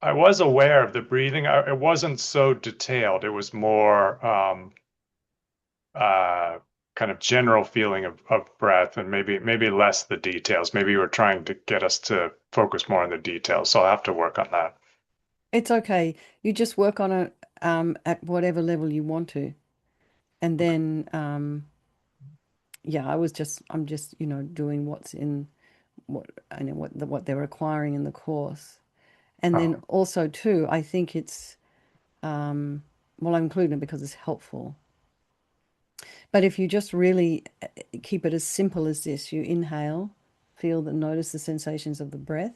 I was aware of the breathing. It wasn't so detailed. It was more uh, kind of general feeling of breath, and maybe less the details. Maybe you were trying to get us to focus more on the details. So I'll have to work on that. It's okay. You just work on it at whatever level you want to. And then, yeah, I'm just, doing what's in what I know what they're requiring in the course. And then Oh, also too, I think it's, well, I'm including it because it's helpful. But if you just really keep it as simple as this, you inhale, notice the sensations of the breath,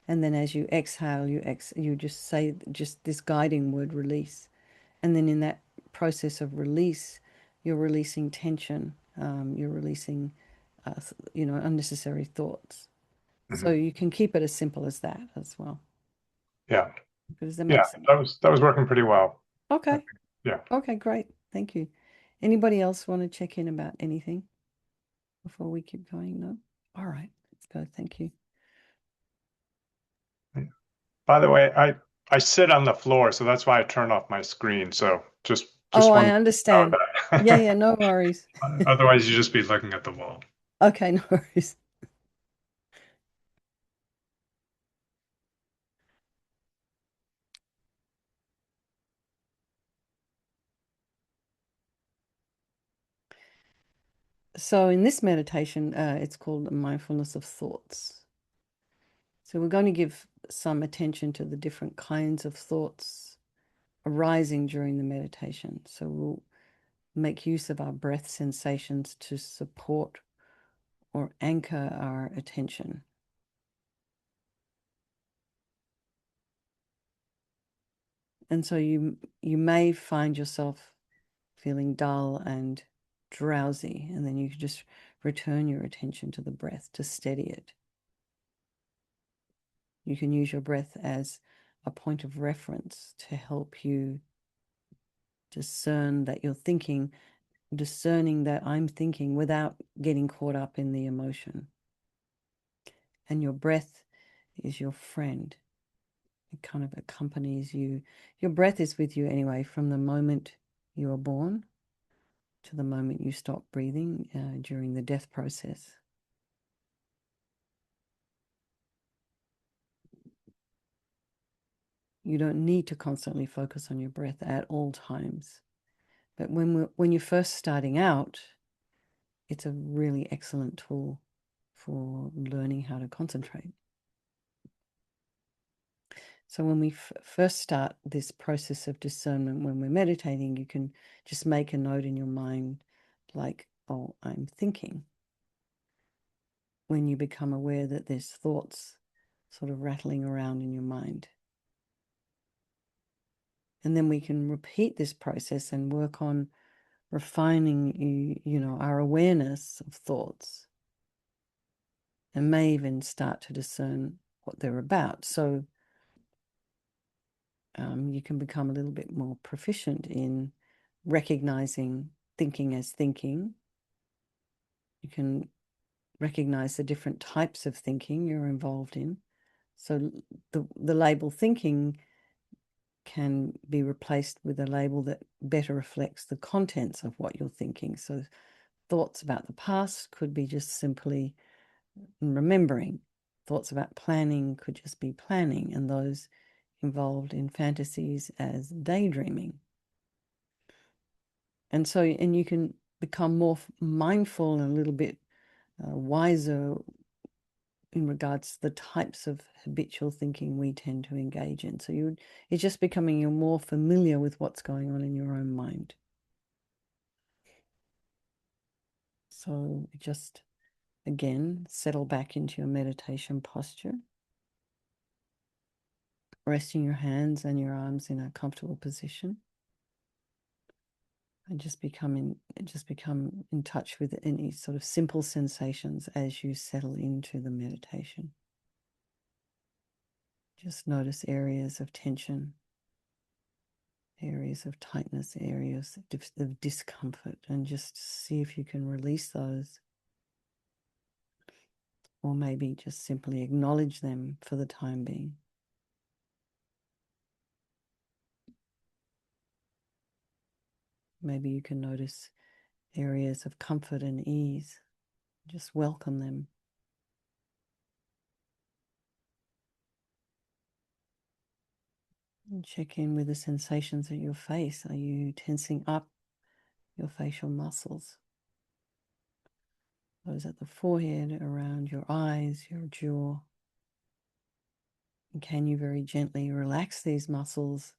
and then as you exhale, you just say just this guiding word, release. And then in that process of release, you're releasing tension, you're releasing, unnecessary thoughts. So mhm. you can keep it as simple as that as well. Yeah, Does that yeah, make sense? that was working pretty well. I Okay. think. Yeah. Okay, great. Thank you. Anybody else want to check in about anything before we keep going? No? All right, let's go. Thank you. By the way, I sit on the floor, so that's why I turn off my screen. So Oh, just I want to know understand. Yeah, that. yeah, no worries. Otherwise, you just be looking at the wall. Okay, no worries. So in this meditation, it's called mindfulness of thoughts. So we're going to give some attention to the different kinds of thoughts arising during the meditation. So we'll make use of our breath sensations to support or anchor our attention. And so you may find yourself feeling dull and drowsy, and then you can just return your attention to the breath to steady it. You can use your breath as a point of reference to help you discern that you're thinking, discerning that I'm thinking without getting caught up in the emotion. And your breath is your friend. It kind of accompanies you. Your breath is with you anyway from the moment you are born to the moment you stop breathing during the death process. You don't need to constantly focus on your breath at all times. But when you're first starting out, it's a really excellent tool for learning how to concentrate. So when we first start this process of discernment, when we're meditating, you can just make a note in your mind like, oh, I'm thinking. When you become aware that there's thoughts sort of rattling around in your mind. And then we can repeat this process and work on refining, our awareness of thoughts, and may even start to discern what they're about. So you can become a little bit more proficient in recognizing thinking as thinking. You can recognize the different types of thinking you're involved in. So the label thinking can be replaced with a label that better reflects the contents of what you're thinking. So thoughts about the past could be just simply remembering. Thoughts about planning could just be planning, and those involved in fantasies as daydreaming. And so, and you can become more mindful and a little bit wiser in regards to the types of habitual thinking we tend to engage in. So it's just becoming you're more familiar with what's going on in your own mind. So just again, settle back into your meditation posture, resting your hands and your arms in a comfortable position. And just become in touch with any sort of simple sensations as you settle into the meditation. Just notice areas of tension, areas of tightness, areas of discomfort, and just see if you can release those, or maybe just simply acknowledge them for the time being. Maybe you can notice areas of comfort and ease. Just welcome them. And check in with the sensations at your face. Are you tensing up your facial muscles? Those at the forehead, around your eyes, your jaw. And can you very gently relax these muscles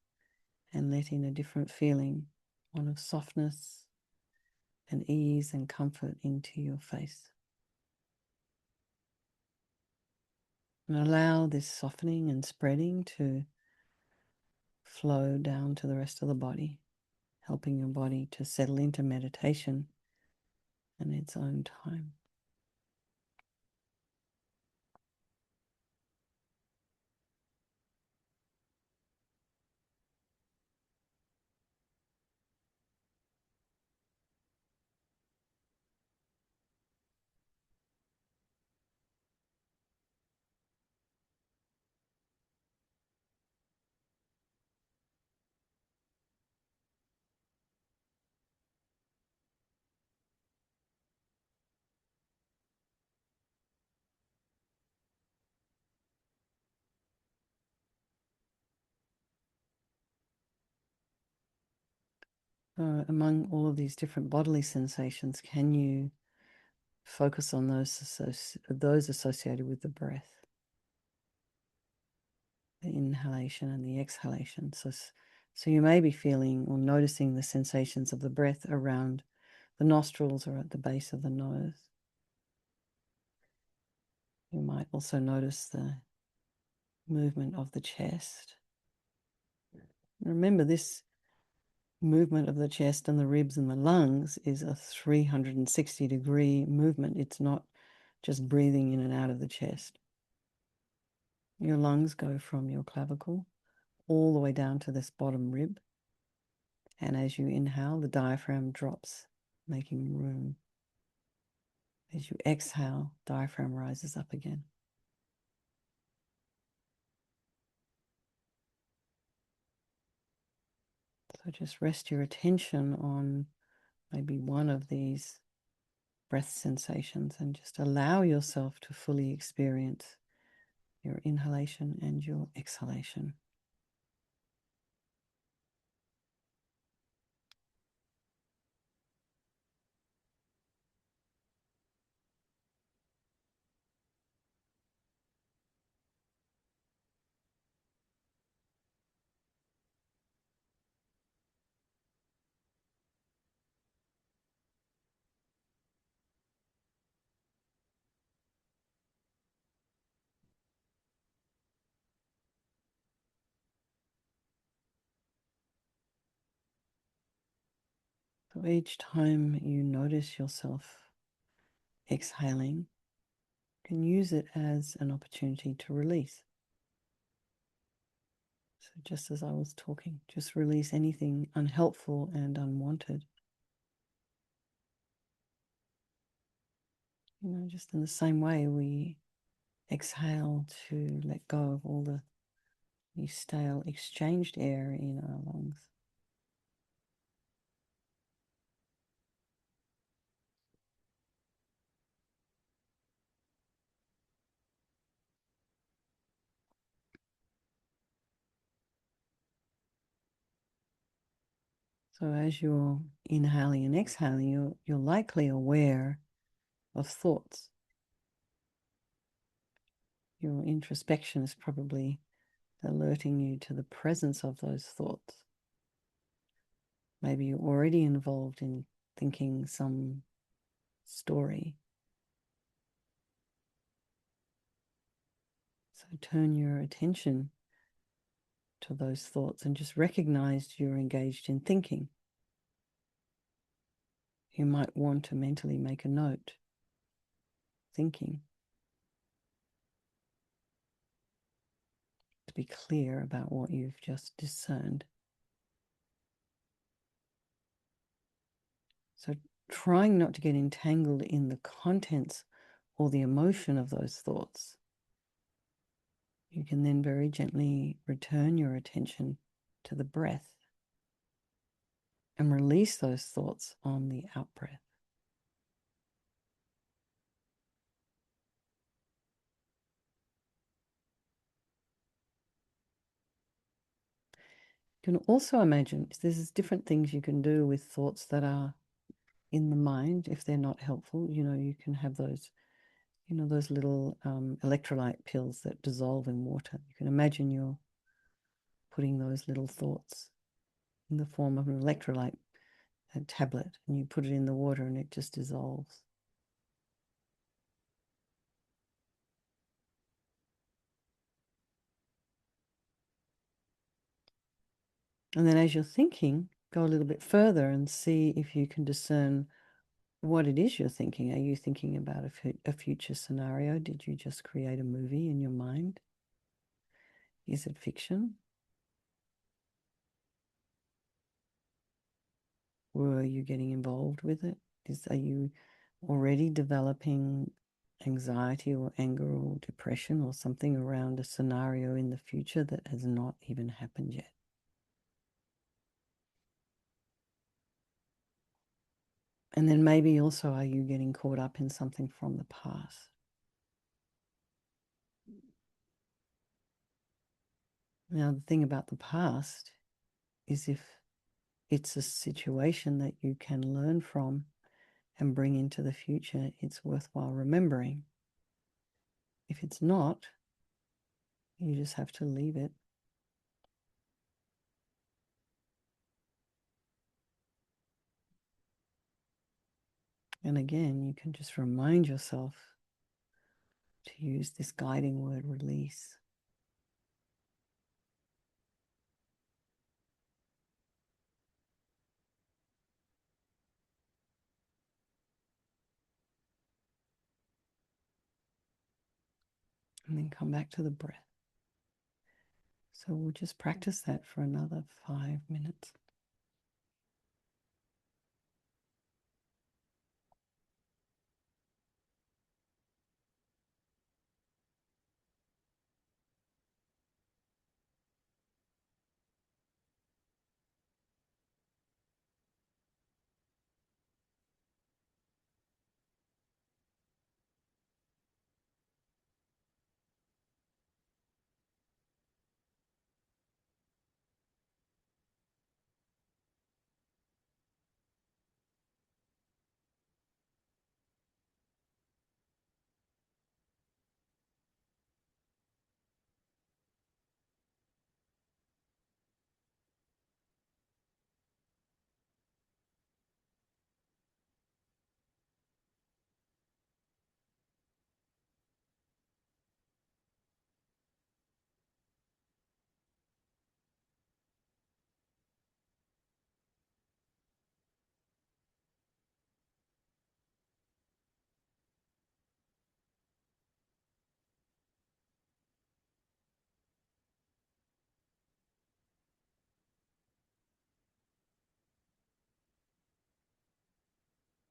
and let in a different feeling, one of softness and ease and comfort into your face? And allow this softening and spreading to flow down to the rest of the body, helping your body to settle into meditation in its own time. Among all of these different bodily sensations, can you focus on those associated with the breath, the inhalation and the exhalation? So you may be feeling or noticing the sensations of the breath around the nostrils or at the base of the nose. You might also notice the movement of the chest. Remember, this movement of the chest and the ribs and the lungs is a 360-degree movement. It's not just breathing in and out of the chest. Your lungs go from your clavicle all the way down to this bottom rib. And as you inhale, the diaphragm drops, making room. As you exhale, diaphragm rises up again. So just rest your attention on maybe one of these breath sensations and just allow yourself to fully experience your inhalation and your exhalation. So each time you notice yourself exhaling, you can use it as an opportunity to release. So just as I was talking, just release anything unhelpful and unwanted. Just in the same way we exhale to let go of all the the stale exchanged air in our lungs. So as you're inhaling and exhaling, you're likely aware of thoughts. Your introspection is probably alerting you to the presence of those thoughts. Maybe you're already involved in thinking some story. So turn your attention to those thoughts and just recognize you're engaged in thinking. You might want to mentally make a note, thinking, to be clear about what you've just discerned. So trying not to get entangled in the contents or the emotion of those thoughts, you can then very gently return your attention to the breath and release those thoughts on the out breath. You can also imagine there's different things you can do with thoughts that are in the mind. If they're not helpful, you can have those, those little electrolyte pills that dissolve in water. You can imagine you're putting those little thoughts in the form of an electrolyte tablet, and you put it in the water and it just dissolves. And then as you're thinking, go a little bit further and see if you can discern what it is you're thinking. Are you thinking about a future scenario? Did you just create a movie in your mind? Is it fiction? Were you getting involved with it? Are you already developing anxiety or anger or depression or something around a scenario in the future that has not even happened yet? And then maybe also, are you getting caught up in something from the past? Now, the thing about the past is if it's a situation that you can learn from and bring into the future, it's worthwhile remembering. If it's not, you just have to leave it. And again, you can just remind yourself to use this guiding word, release. And then come back to the breath. So we'll just practice that for another 5 minutes.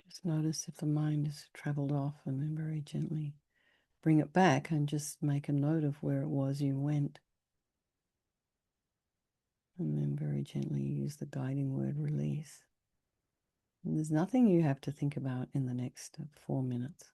Just notice if the mind has traveled off, and then very gently bring it back and just make a note of where it was you went. And then very gently use the guiding word release. And there's nothing you have to think about in the next 4 minutes.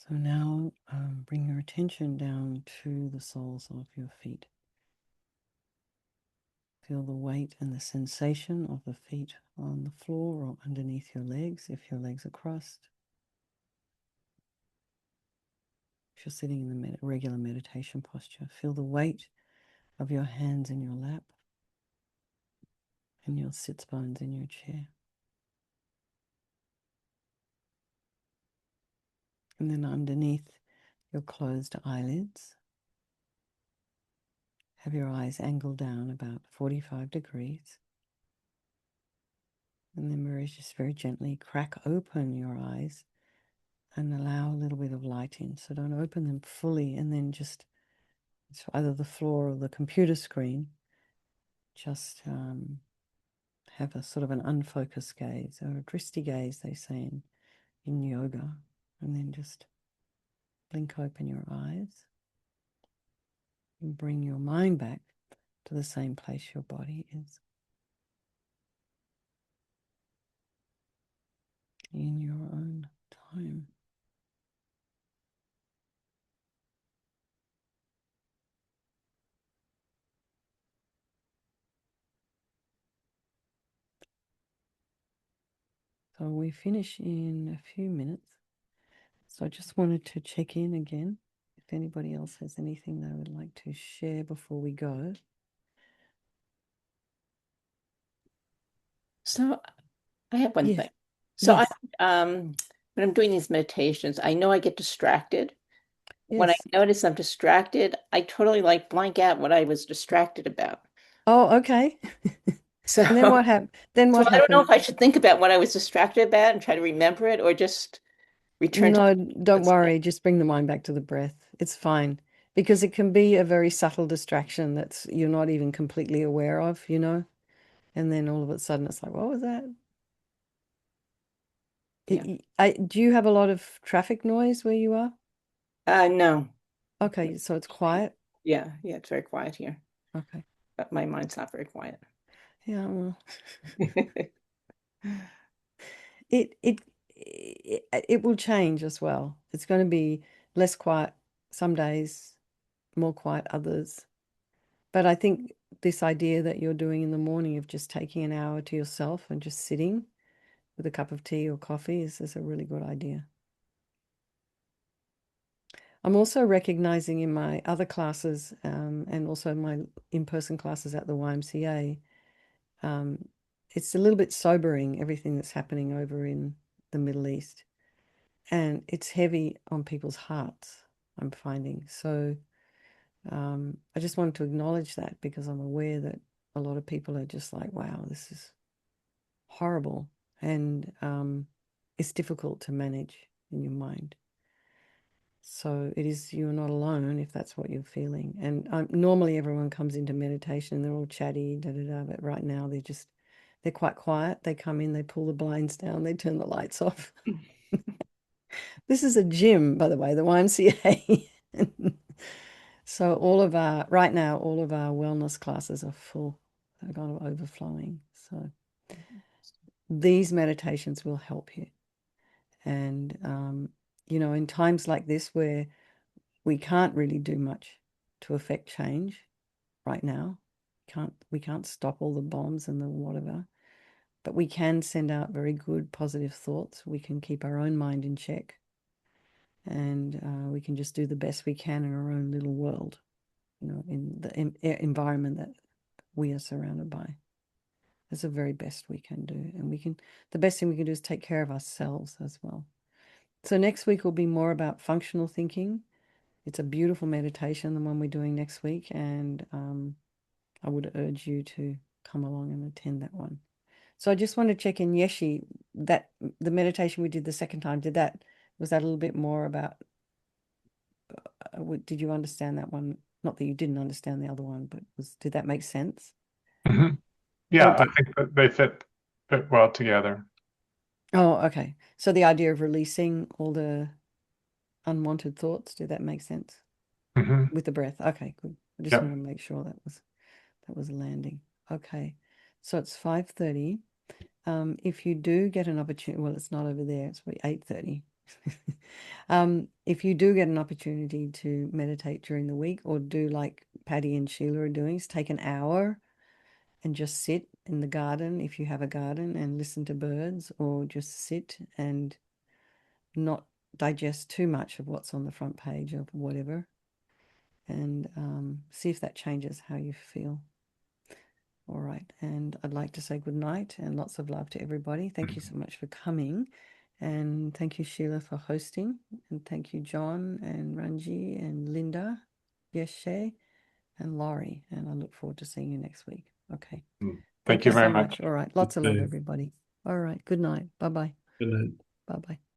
So now bring your attention down to the soles of your feet. Feel the weight and the sensation of the feet on the floor or underneath your legs if your legs are crossed. If you're sitting in the regular meditation posture, feel the weight of your hands in your lap and your sits bones in your chair. And then underneath your closed eyelids, have your eyes angled down about 45 degrees. And then just very gently crack open your eyes and allow a little bit of light in. So don't open them fully and then just either the floor or the computer screen. Just have a sort of an unfocused gaze or a drishti gaze, they say in yoga. And then just blink open your eyes and bring your mind back to the same place your body is in your own time. So we finish in a few minutes. So I just wanted to check in again if anybody else has anything they would like to share before we go. So I have one Yes, thing. So yes, when I'm doing these meditations, I know I get distracted. When I yes. notice I'm distracted, I totally like blank out what I was distracted about. Oh, okay. So, And then what happened? Then so what I don't know happened? if I should think about what I was distracted about and try to remember it, or just return to No, don't what's there. worry. Just bring the mind back to the breath. It's fine because it can be a very subtle distraction that's you're not even completely aware of, and then all of a sudden it's like, what was that? Yeah. Do you have a lot of traffic noise where you are? No. Okay, so it's quiet. Yeah, yeah, it's very quiet here, Okay. but my mind's not very quiet. Yeah, well, it will change as well. It's going to be less quiet some days, more quiet others. But I think this idea that you're doing in the morning of just taking an hour to yourself and just sitting with a cup of tea or coffee is a really good idea. I'm also recognizing in my other classes and also my in-person classes at the YMCA, it's a little bit sobering, everything that's happening over in the Middle East. And it's heavy on people's hearts, I'm finding. So I just wanted to acknowledge that because I'm aware that a lot of people are just like, wow, this is horrible. And it's difficult to manage in your mind. So it is, you're not alone if that's what you're feeling. And normally everyone comes into meditation and they're all chatty, da da da. But right now they're quite quiet. They come in, they pull the blinds down, they turn the lights off. This is a gym, by the way, the YMCA. So right now, all of our wellness classes are full. They're kind of overflowing. So these meditations will help you. And, in times like this where we can't really do much to affect change right now, we can't stop all the bombs and the whatever, but we can send out very good positive thoughts. We can keep our own mind in check, and we can just do the best we can in our own little world, in the environment that we are surrounded by. That's the very best we can do. And the best thing we can do is take care of ourselves as well. So next week will be more about functional thinking. It's a beautiful meditation, the one we're doing next week. And I would urge you to come along and attend that one. So I just want to check in, Yeshi, that the meditation we did the second time, was that a little bit more about, did you understand that one? Not that you didn't understand the other one, but did that make sense? Mhm. Yeah, I Okay. think that they fit well together. Oh, okay. So the idea of releasing all the unwanted thoughts, did that make sense Hmm. with the breath? Okay, good. I just Yep. want to make sure that was landing. Okay. So it's 5:30. If you do get an opportunity, well, it's not over there, it's probably 8:30. If you do get an opportunity to meditate during the week or do like Patty and Sheila are doing, is take an hour and just sit in the garden if you have a garden and listen to birds, or just sit and not digest too much of what's on the front page of whatever, and see if that changes how you feel. All right. And I'd like to say good night and lots of love to everybody. Thank you so much for coming. And thank you, Sheila, for hosting. And thank you, John and Ranji and Linda, Yeshe and Laurie. And I look forward to seeing you next week. Okay. Thank Thank you you very so much. much. All right. Lots of love, everybody. All right. Good night. Bye-bye. Good night. Bye-bye.